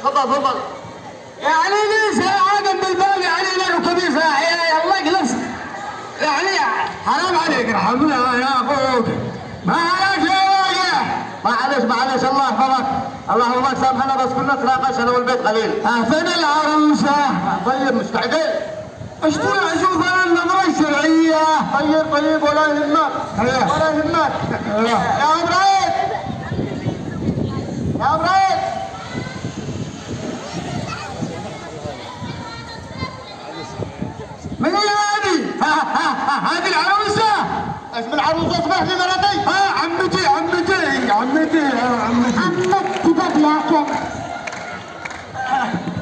تفضل. يعني لي ساعة جنب الباب، يعني لي ركبي ساعة يا الله جلست. يعني حرام عليك، ارحمنا يا اخوك. معلش يا راجع، معلش الله يحفظك. الله يحفظك، سامحنا بس كنا نتناقش انا والبيت قليل. فين العروسة؟ طيب مستعجل. اشتري اشوف انا النظرة الشرعية. طيب ولا يهمك. يا ابراهيم من هذه؟ هذه العروسة. اسم العروسة اسمح لي مرتي. عمتي عمك كذب لكن.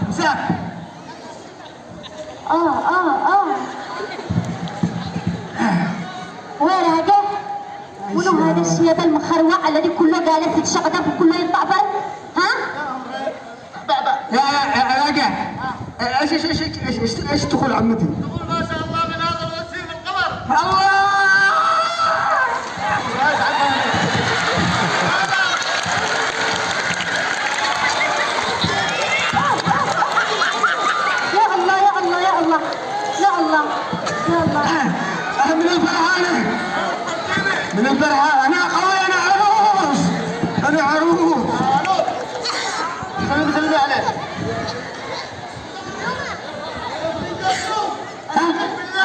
مساك. وين هذا؟ منو هذا الشياب المخروع الذي كله جالس يتشقطب وكله يطعبر؟ ها؟ يا راجع، ايش تقول عمتي؟ تقول ما شاء الله من هذا الوسيم القمر. الله. يا الله. من الفرحة أنا قوي. أنا عروس. خليني بسلمي عليك.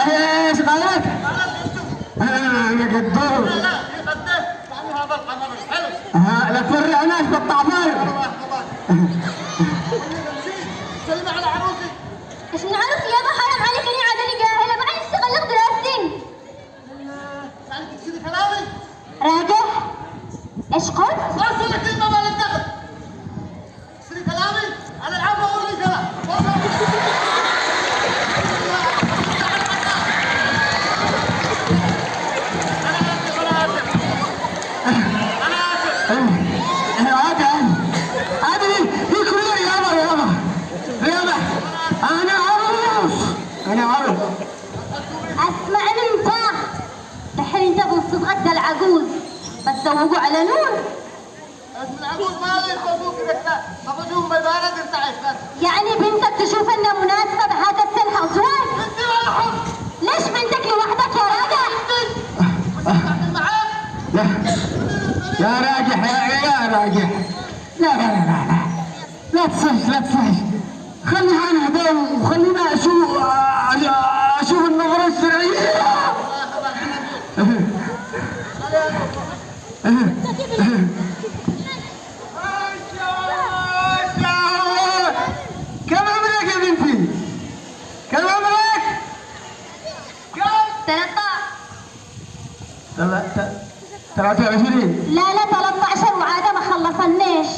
ايش قالت؟ أنا قدور. لا يقدس يعني هذا القمر الحلو. لا تفرعناش بالطعفار. سلمي على عروسي. ايش نعرف يابا، حرام عليك، اني عادني جاهله معي استغلق دراستي. يعني تكسري كلامي. راجع ايش قلت؟ ما اسوي كلمه ما لك دخل. تكسري كلامي. انا العب واقول لي كلام. اسمعني انت، دحين انت بصدقك ده العجوز بتزوجوا على نور. اسم العجوز ما يخوفوك كذا، خرجوهم بالبلد ارتعش بس. يعني بنتك تشوف انها مناسبه بهذا السن حظوظ؟ انت ولا حر. ليش بنتك لوحدك يا راجع؟ يا راجح. لا تصح. خلينا نهدى وخلينا اشوف النظرة الشرعية. كم عمرك يا بنتي؟ 23. لا 13 وعادة ما خلصناش.